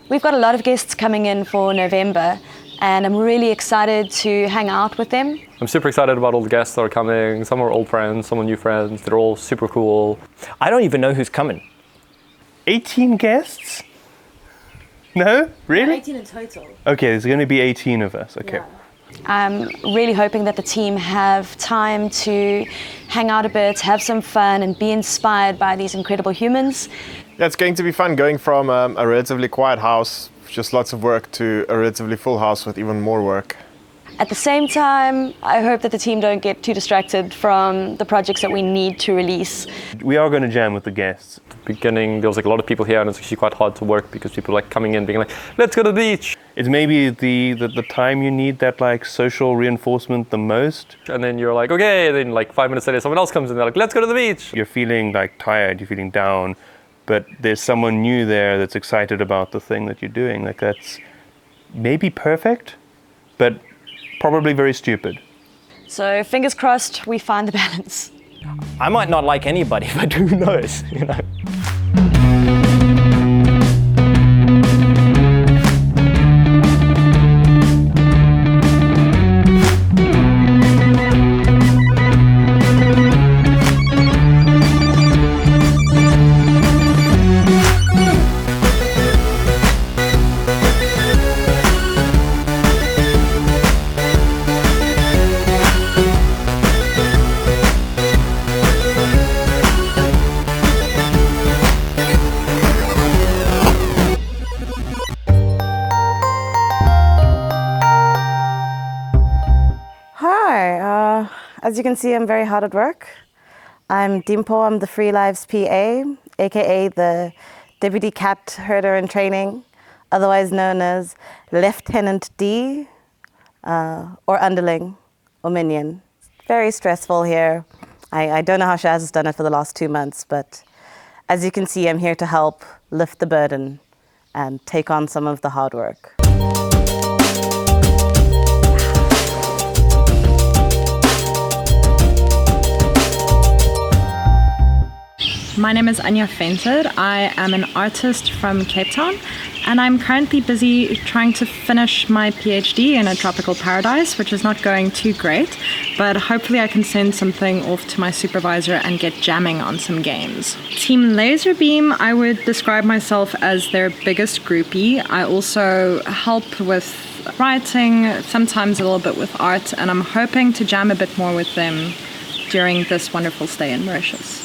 We've got a lot of guests coming in for November, and I'm really excited to hang out with them. I'm super excited about all the guests that are coming. Some are old friends, some are new friends. They're all super cool. I don't even know who's coming. 18 guests? No? Really? 18 in total. Okay, there's going to be 18 of us. Okay. Yeah. I'm really hoping that the team have time to hang out a bit, have some fun, and be inspired by these incredible humans. Yeah, it's going to be fun going from a relatively quiet house, just lots of work, to a relatively full house with even more work. At the same time, I hope that the team don't get too distracted from the projects that we need to release. We are going to jam with the guests. At the beginning, there was like a lot of people here, and it's actually quite hard to work because people are like coming in being like, let's go to the beach. It's maybe the time you need that like social reinforcement the most. And then you're like, okay, and then like 5 minutes later, someone else comes in, they're like, let's go to the beach. You're feeling like tired, you're feeling down, but there's someone new there that's excited about the thing that you're doing. Like that's maybe perfect, but probably very stupid. So fingers crossed we find the balance. I might not like anybody, but who knows, you know? As you can see, I'm very hard at work. I'm Dimpo, I'm the Free Lives PA, aka the Deputy Cat Herder in Training, otherwise known as Lieutenant D, or Underling, or Minion. Very stressful here. I don't know how Shaz has done it for the last 2 months, but as you can see, I'm here to help lift the burden and take on some of the hard work. My name is Anja Venter. I am an artist from Cape Town, and I'm currently busy trying to finish my PhD in a tropical paradise, which is not going too great, but hopefully I can send something off to my supervisor and get jamming on some games. Team Laserbeam, I would describe myself as their biggest groupie. I also help with writing, sometimes a little bit with art, and I'm hoping to jam a bit more with them during this wonderful stay in Mauritius.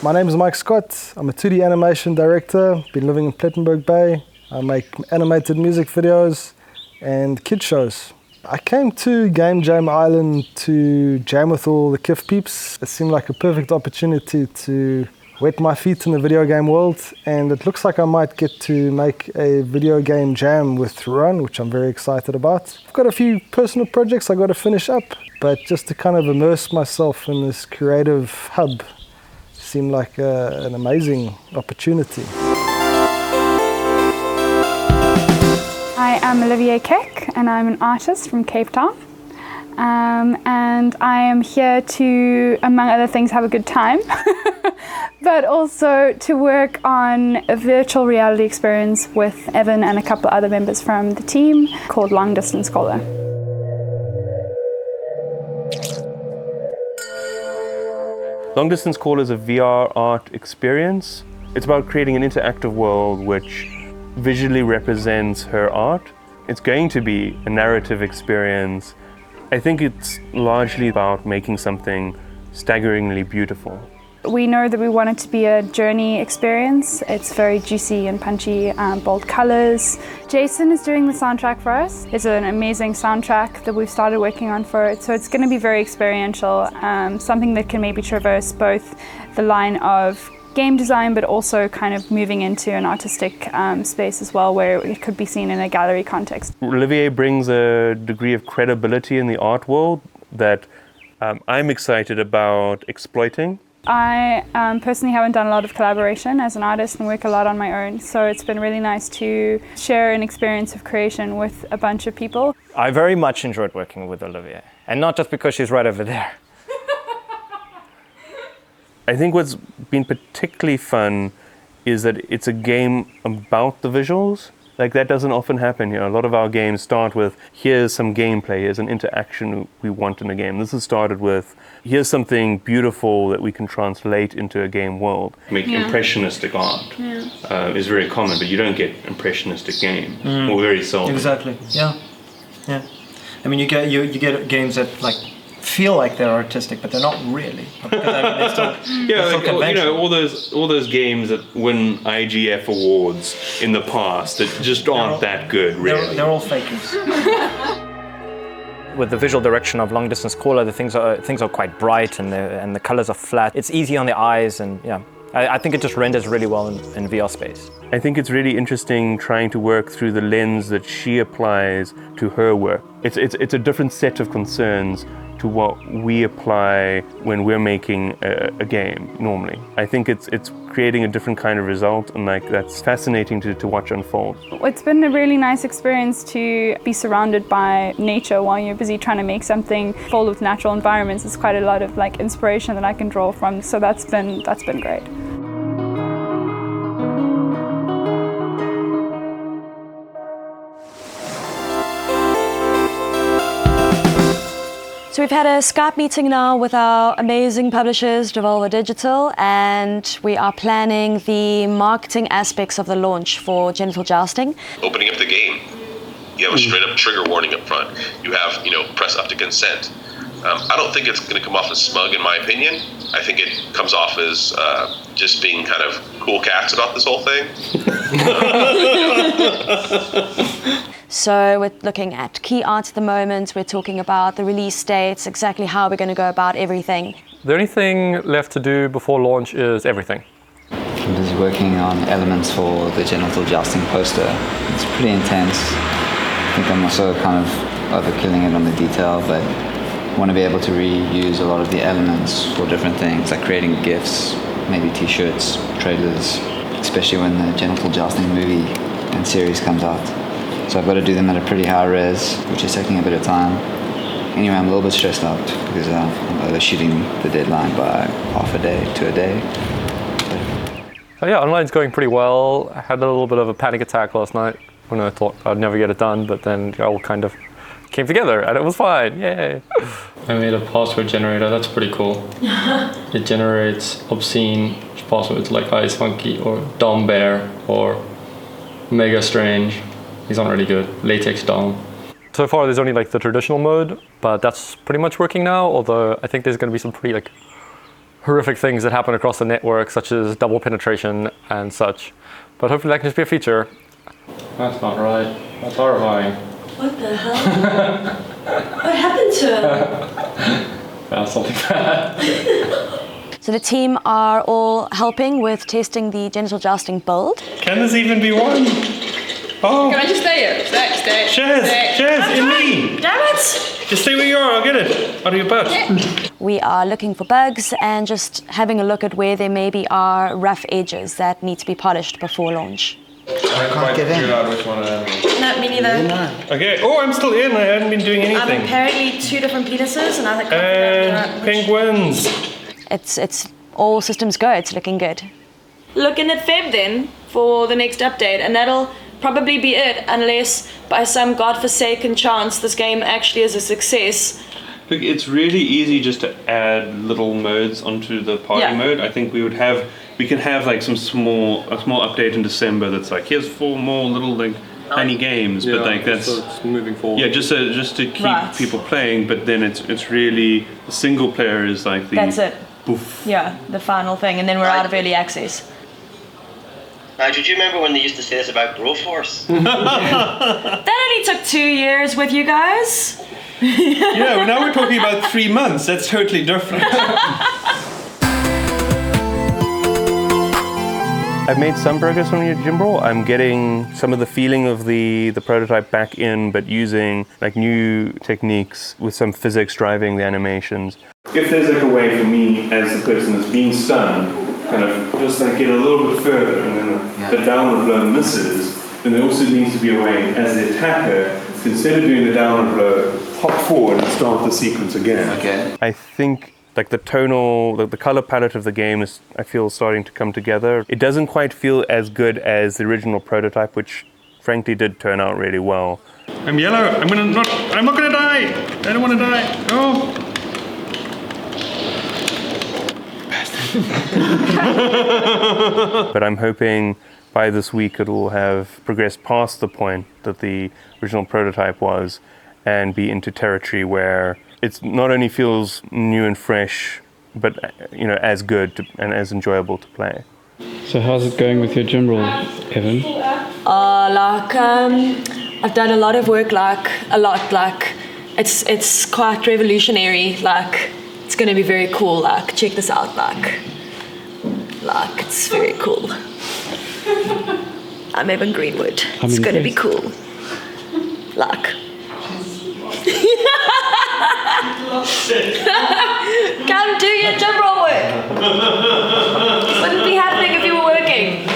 My name is Mike Scott. I'm a 2D animation director. Been living in Plettenberg Bay. I make animated music videos and kid shows. I came to Game Jam Island to jam with all the KIF peeps. It seemed like a perfect opportunity to wet my feet in the video game world, and it looks like I might get to make a video game jam with Ron, which I'm very excited about. I've got a few personal projects I got to finish up, but just to kind of immerse myself in this creative hub seemed like an amazing opportunity. I am Olivie Keck, and I'm an artist from Cape Town. And I am here to, among other things, have a good time, but also to work on a virtual reality experience with Evan and a couple other members from the team called Long Distance Caller. Long Distance Call is a VR art experience. It's about creating an interactive world which visually represents her art. It's going to be a narrative experience. I think it's largely about making something staggeringly beautiful. We know that we want it to be a journey experience. It's very juicy and punchy, bold colors. Jason is doing the soundtrack for us. It's an amazing soundtrack that we've started working on for it. So it's going to be very experiential, something that can maybe traverse both the line of game design, but also kind of moving into an artistic space as well, where it could be seen in a gallery context. Olivier brings a degree of credibility in the art world that I'm excited about exploiting. I personally haven't done a lot of collaboration as an artist and work a lot on my own, so it's been really nice to share an experience of creation with a bunch of people. I very much enjoyed working with Olivier, and not just because she's right over there. I think what's been particularly fun is that it's a game about the visuals. Like, that doesn't often happen here. A lot of our games start with, here's some gameplay, here's an interaction we want in a game. This has started with, here's something beautiful that we can translate into a game world. Impressionistic art is very common, but you don't get impressionistic game, or very seldom. Exactly. Yeah. I mean, you get games that like feel like they're artistic, but they're not really. Because, I mean, they're still all those games that win IGF awards in the past that just aren't that good, really. They're all fakers. With the visual direction of Long Distance Caller, the things are quite bright and the colors are flat. It's easy on the eyes, and I think it just renders really well in VR space. I think it's really interesting trying to work through the lens that she applies to her work. It's a different set of concerns to what we apply when we're making a game normally. I think it's creating a different kind of result, and like that's fascinating to watch unfold. It's been a really nice experience to be surrounded by nature while you're busy trying to make something full of natural environments. It's quite a lot of like inspiration that I can draw from, so that's been great. So we've had a Skype meeting now with our amazing publishers, Devolver Digital, and we are planning the marketing aspects of the launch for Genital Jousting. Opening up the game, you have a straight up trigger warning up front. You have, press up to consent. I don't think it's going to come off as smug, in my opinion. I think it comes off as just being kind of cool cats about this whole thing. So we're looking at key art at the moment. We're talking about the release dates, exactly how we're going to go about everything. The only thing left to do before launch is everything. I'm busy working on elements for the Genital Jousting poster. It's pretty intense. I think I'm also kind of overkilling it on the detail, but I want to be able to reuse a lot of the elements for different things, like creating GIFs, maybe t-shirts, trailers, especially when the Genital Jousting movie and series comes out. So I've got to do them at a pretty high res, which is taking a bit of time. Anyway, I'm a little bit stressed out because I'm overshooting the deadline by half a day to a day. So yeah, online's going pretty well. I had a little bit of a panic attack last night when I thought I'd never get it done, but then it all kind of came together and it was fine. Yay! I made a password generator. That's pretty cool. It generates obscene passwords like Ice Funky or Dom Bear or Mega Strange. He's not really good. Latex Dom. So far there's only like the traditional mode, but that's pretty much working now, although I think there's going to be some pretty like horrific things that happen across the network, such as double penetration and such. But hopefully that can just be a feature. That's not right. That's horrifying. What the hell? What happened to him? That's something bad. So the team are all helping with testing the Genital Jousting build. Can this even be won? Oh. Can I just stay here? Stay. Shaz, in me! Damn it! Just stay where you are, I'll get it. Out of your butt. Yeah. We are looking for bugs and just having a look at where there maybe are rough edges that need to be polished before launch. I can't get in. No, me neither. Okay, I'm still in, I haven't been doing anything. Apparently 2 different penises and I think penguins. It's all systems go, it's looking good. Looking at Feb then for the next update, and that'll probably be it unless by some godforsaken chance this game actually is a success. Look, it's really easy just to add little modes onto the party mode. I think we can have like a small update in December that's like, here's 4 more little like tiny games, but like that's so it's moving forward. Yeah, just to keep people playing, but then it's really the single player is like the that's it. Boof. Yeah, the final thing, and then we're out of early access. Did you remember when they used to say this about Broforce? That only took 2 years with you guys. Yeah, well, now we're talking about 3 months. That's totally different. I've made some progress on Yojimbrawl. I'm getting some of the feeling of the prototype back in, but using like new techniques with some physics driving the animations. If there's like a way for me as the person that's being stunned, kind of just like get a little bit further and then the downward blow misses, then there also needs to be a way as the attacker to, instead of doing the downward blow, hop forward and start the sequence again. Okay. I think like the tonal, the color palette of the game is, I feel, starting to come together. It doesn't quite feel as good as the original prototype, which frankly did turn out really well. I'm yellow. I'm not gonna die. I don't want to die. Oh. But I'm hoping by this week it will have progressed past the point that the original prototype was and be into territory where it not only feels new and fresh, but as good and as enjoyable to play. So how's it going with your Yojimbrawl, Evan? I've done a lot of work, it's quite revolutionary, it's gonna be very cool, check this out, it's very cool. I'm Evan Greenwood. It's gonna be cool. Come do your Yojimbrawl work. This wouldn't be happening if you were working.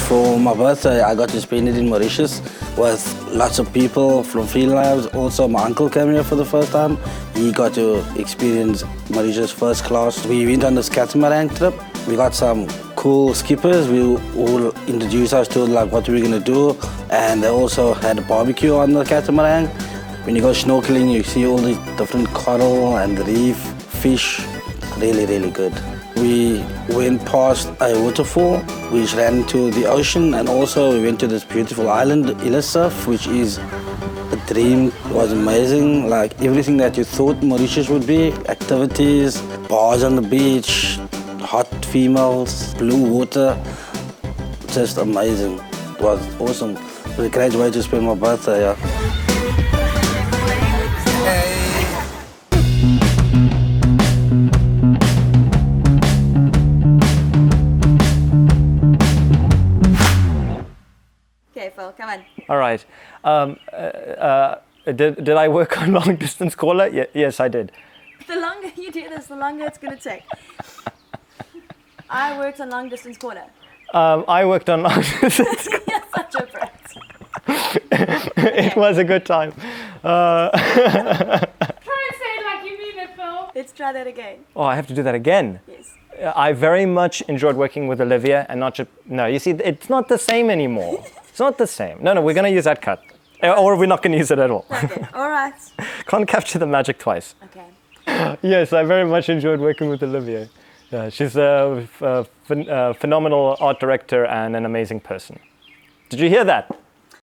For my birthday, I got to spend it in Mauritius with lots of people from Field Lives. Also, my uncle came here for the first time. He got to experience Mauritius first class. We went on this catamaran trip. We got some cool skippers who introduced us to what we're gonna do, and they also had a barbecue on the catamaran. When you go snorkeling, you see all the different coral and reef fish. Really, really good. We went past a waterfall which ran into the ocean, and also we went to this beautiful island, Illisurf, which is a dream. It was amazing, everything that you thought Mauritius would be. Activities, bars on the beach, hot females, blue water, just amazing. It was awesome. It was a great way to spend my birthday, yeah. Okay, Phil, come on. All right. Did I work on long distance caller? Yes, I did. The longer you do this, the longer it's going to take. I worked on long distance caller. I worked on long distance. You're such a brat. It was a good time. Try and say it like you mean it, Phil. Let's try that again. Oh, I have to do that again? Yes. I very much enjoyed working with Olivia, and not just... No, you see, it's not the same anymore. It's not the same. No, we're going to use that cut. Or we're not going to use it at all. Okay, all right. Can't capture the magic twice. Okay. Yes, I very much enjoyed working with Olivia. She's a phenomenal art director and an amazing person. Did you hear that?